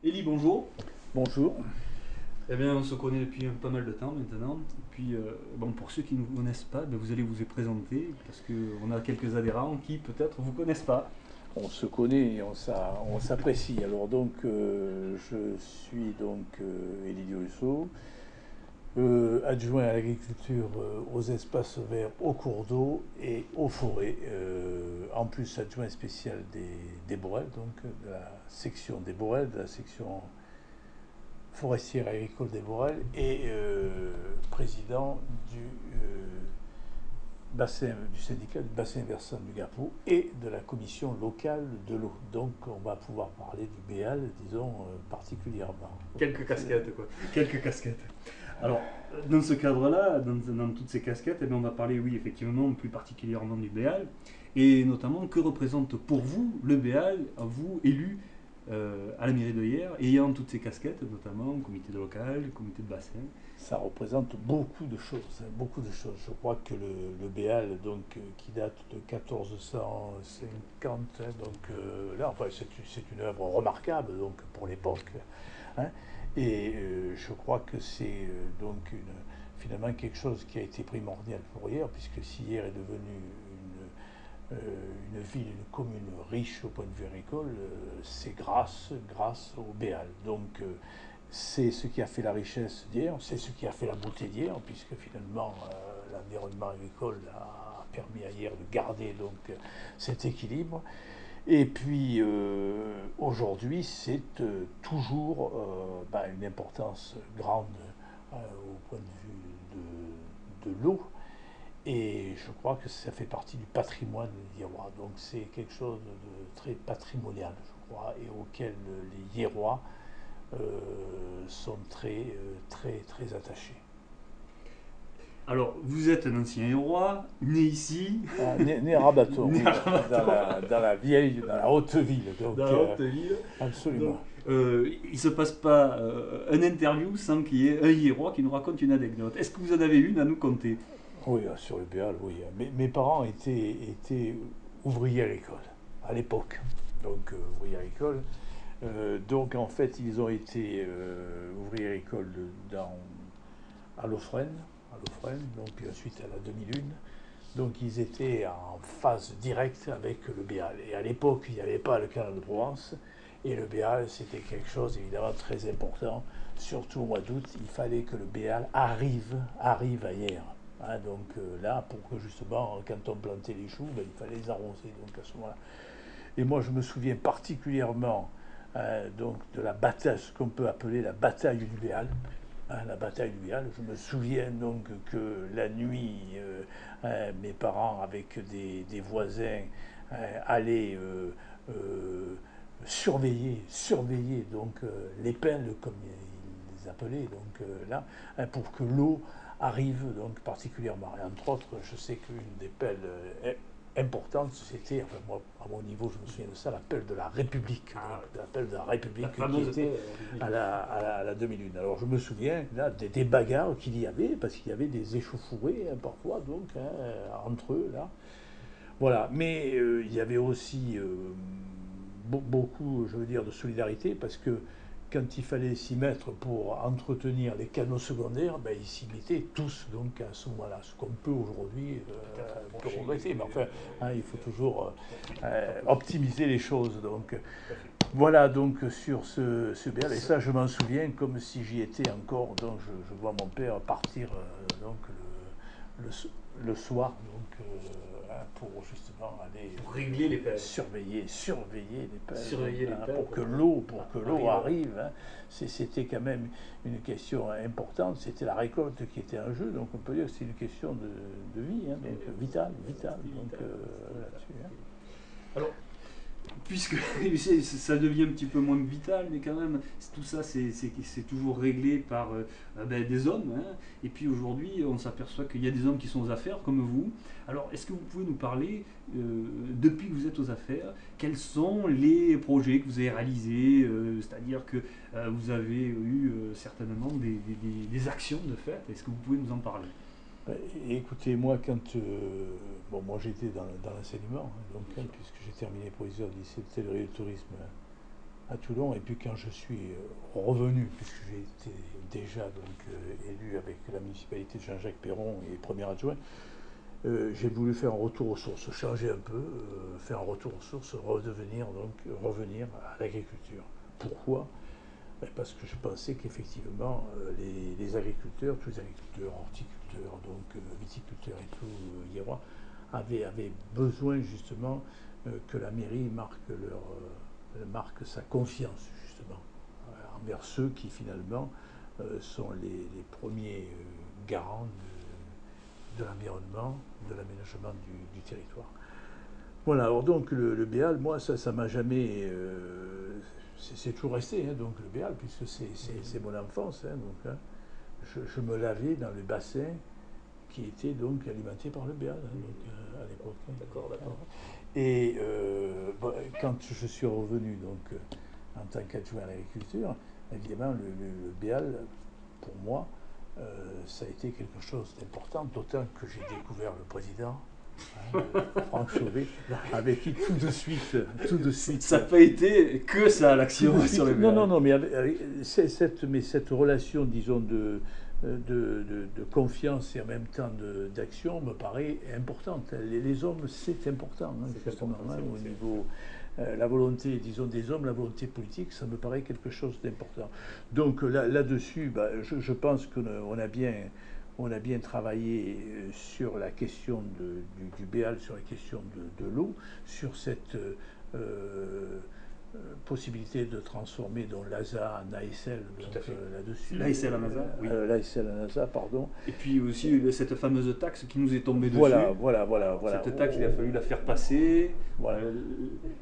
Élie, bonjour. Bonjour. Eh bien, on se connaît depuis pas mal de temps maintenant. Et puis, bon, pour ceux qui ne vous connaissent pas, ben, vous allez vous y présenter parce qu'on a quelques adhérents qui peut-être vous connaissent pas. On se connaît et on s'apprécie. Alors donc, je suis donc Élie Rousseau, adjoint à l'agriculture aux espaces verts, aux cours d'eau et aux forêts. En plus, adjoint spécial des Borels, donc de la section des Borels, de la section forestière et agricole des Borels, et président du syndicat du bassin versant du Gapou et de la commission locale de l'eau. Donc on va pouvoir parler du Béal, disons, particulièrement. Quelques casquettes, quoi. Quelques casquettes. Alors, dans ce cadre-là, dans toutes ces casquettes, eh bien, on va parler, oui, effectivement, plus particulièrement du BEAL, et notamment que représente pour vous le BEAL, à vous, élu à la mairie de Hyères, ayant toutes ces casquettes, notamment comité de local, comité de bassin. Ça représente beaucoup de choses, hein, beaucoup de choses. Je crois que le Béal, donc, qui date de 1450, hein, donc là, enfin, c'est une œuvre remarquable donc, pour l'époque. Hein, et je crois que c'est donc finalement quelque chose qui a été primordial pour Hyères, puisque si Hyères est devenue une ville, une commune riche au point de vue agricole, c'est grâce au Béal. Donc c'est ce qui a fait la richesse d'Hyères, c'est ce qui a fait la beauté d'Hyères, puisque finalement l'environnement agricole a permis à Hyères de garder donc cet équilibre. Et puis aujourd'hui, c'est toujours une importance grande au point de vue de l'eau. Et je crois que ça fait partie du patrimoine hyérois. Donc c'est quelque chose de très patrimonial, je crois, et auquel les Hyérois sont très attachés. Alors, vous êtes un ancien roi, né ici, Né à Rabaton, né oui, à Rabaton, dans la haute ville, donc dans la haute ville. Donc, absolument. il ne se passe pas un interview sans qu'il y ait un Hiérois qui nous raconte une anecdote. Est-ce que vous en avez une à nous conter? Oui, sur le Béal, oui. Mes parents étaient ouvriers agricoles à l'époque, donc ouvriers agricoles. Donc en fait, ils ont été ouvriers agricoles à l'Ofrène, donc puis ensuite à la demi-lune. Donc ils étaient en phase directe avec le Béal. Et à l'époque, il n'y avait pas le canal de Provence. Et le Béal, c'était quelque chose évidemment très important. Surtout au mois d'août, il fallait que le Béal arrive à Hyères. Hein, donc là, pour que justement, quand on plantait les choux, ben, il fallait les arroser donc, à ce moment-là. Et moi, je me souviens particulièrement donc, de la bataille, ce qu'on peut appeler la bataille du Béal. Hein, la bataille du Béal. Je me souviens donc que la nuit, mes parents, avec des voisins, allaient surveiller donc, les pins, comme ils les appelaient, donc, là, hein, pour que l'eau arrive donc, particulièrement. Et entre autres, je sais qu'une des pelles importante, c'était, enfin moi, à mon niveau, je me souviens de ça, l'appel de la République, l'appel de la République qui était à la demi-lune. Alors je me souviens là des bagarres qu'il y avait, parce qu'il y avait des échauffourées hein, parfois, donc, hein, entre eux, là. Voilà, mais il y avait aussi beaucoup, je veux dire, de solidarité, parce que quand il fallait s'y mettre pour entretenir les canaux secondaires, ben, ils s'y mettaient tous donc à ce moment-là, ce qu'on peut aujourd'hui regretter, mais enfin, hein, il faut toujours optimiser les choses. Donc voilà donc sur ce BL, et ça je m'en souviens comme si j'y étais encore, donc je vois mon père partir donc le soir, donc pour justement aller Pour régler les pelles. surveiller les pelles, Surveiller les pelles. pour que l'eau arrive. Hein. C'était quand même une question importante. C'était la récolte qui était en jeu, donc on peut dire que c'est une question de vie, hein, donc vitale. Donc là-dessus. Hein. Alors, puisque ça devient un petit peu moins vital, mais quand même, tout ça, c'est toujours réglé par des hommes. Hein. Et puis aujourd'hui, on s'aperçoit qu'il y a des hommes qui sont aux affaires, comme vous. Alors, est-ce que vous pouvez nous parler, depuis que vous êtes aux affaires, quels sont les projets que vous avez réalisés c'est-à-dire que vous avez eu certainement des actions de fait. Est-ce que vous pouvez nous en parler? Écoutez, moi, quand. Moi j'étais dans l'enseignement, hein, donc, hein, puisque j'ai terminé proviseur du lycée de l'hôtellerie et du tourisme à Toulon. Et puis quand je suis revenu, puisque j'ai été déjà donc, élu avec la municipalité de Jean-Jacques Perron et premier adjoint, j'ai voulu faire un retour aux sources, changer un peu, faire un retour aux sources, revenir à l'agriculture. Pourquoi? Parce que je pensais qu'effectivement, les agriculteurs, tous les agriculteurs, horticulteurs, donc viticulteurs et tout, hiérois, avaient besoin justement que la mairie marque sa confiance, justement, envers ceux qui finalement sont les premiers garants de l'environnement, de l'aménagement du territoire. Voilà, alors donc le béal, moi, ça m'a jamais... c'est toujours resté, hein, donc le béal, puisque c'est mon enfance. Hein, donc, hein, je me lavais dans le bassin qui était donc alimenté par le béal, hein, donc, à l'époque. Hein. D'accord, d'accord. Et bon, quand je suis revenu donc, en tant qu'adjoint à l'agriculture, évidemment, le béal, pour moi, ça a été quelque chose d'important, d'autant que j'ai découvert le président, hein, Franck Chauvet, avec qui tout de suite... Ça n'a pas été que ça, l'action sur le béal. Non, mais cette relation, disons, de confiance et en même temps d'action me paraît importante. Les hommes, c'est important, hein, justement, hein, au niveau... la volonté, disons, des hommes, la volonté politique, ça me paraît quelque chose d'important. Donc là-dessus, bah, je pense qu'on a bien travaillé sur la question du béal, sur la question de l'eau, sur cette possibilité de transformer donc l'ASA en ASL là-dessus. L'ASL en ASA, oui. L'ASL en ASA, pardon. Et puis aussi cette fameuse taxe qui nous est tombée dessus. Voilà. Cette taxe, il a fallu la faire passer. Voilà.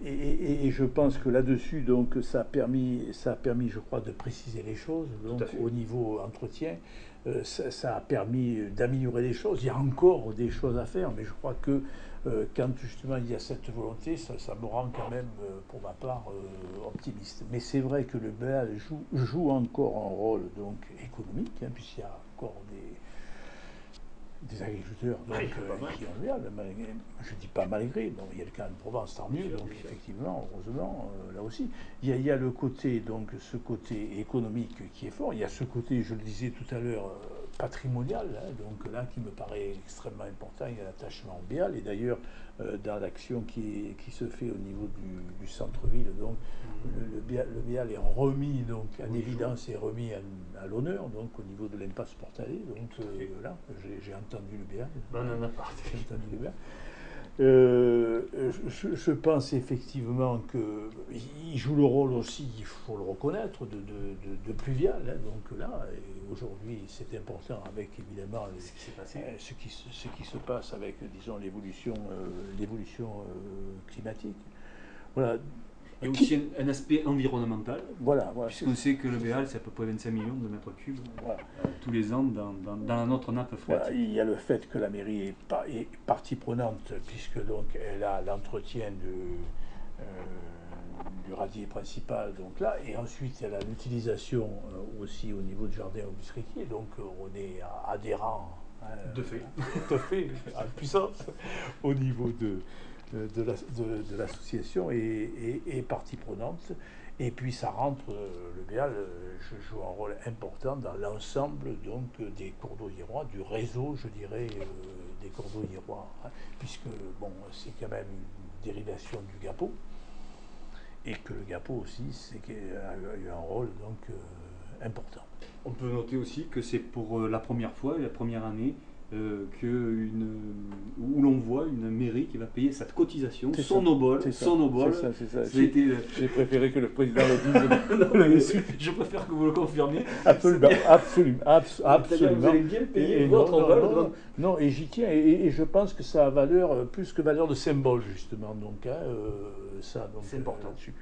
Et je pense que là-dessus, donc, ça a permis, je crois, de préciser les choses. Donc, au niveau entretien, ça a permis d'améliorer les choses. Il y a encore des choses à faire, mais je crois que quand justement il y a cette volonté, ça me rend quand même, pour ma part, optimiste. Mais c'est vrai que le béal joue encore un rôle donc, économique, hein, puisqu'il y a encore des agriculteurs donc, qui ont le béal. Je ne dis pas malgré, bon, il y a le cas de Provence, tant mieux, donc effectivement, heureusement, là aussi. Il y a le côté, donc, ce côté économique qui est fort, il y a ce côté, je le disais tout à l'heure, patrimonial, hein, donc là qui me paraît extrêmement important, il y a l'attachement au béal, et d'ailleurs dans l'action qui se fait au niveau du centre-ville, donc le béal est remis donc, en évidence et remis à l'honneur, donc au niveau de l'impasse Portalet, donc là j'ai entendu le béal. J'ai entendu le béal. Je pense effectivement qu'il joue le rôle aussi, il faut le reconnaître, de pluvial. Hein, donc là, aujourd'hui, c'est important avec évidemment ce qui se passe avec, disons, l'évolution climatique. Voilà. Il y a aussi un aspect environnemental. Voilà. Puisqu'on sait que le béal, c'est à peu près 25 millions de mètres cubes tous les ans dans notre nappe phréatique. Voilà, il y a le fait que la mairie est partie prenante, puisque donc elle a l'entretien du radier principal, donc là, et ensuite elle a l'utilisation aussi au niveau du jardin Aubusriquier, donc on est adhérent de fait, en puissance au niveau de l'association et partie prenante. Et puis ça rentre, le béal joue un rôle important dans l'ensemble donc des cours d'eau hiérois, du réseau, je dirais, des cours d'eau hiérois, hein, puisque bon, c'est quand même une dérivation du Gapeau, et que le Gapeau aussi a eu un rôle donc important. On peut noter aussi que c'est pour la première fois, la première année, où l'on voit une mairie qui va payer cette cotisation, son obol. C'est ça. J'ai préféré que le président le dise. Je préfère que vous le confirmiez. Absolument. Vous allez bien payer votre obol. Non, et j'y tiens, et je pense que ça a valeur, plus que valeur de symbole, justement. Donc, ça, donc, c'est important. Là-dessus.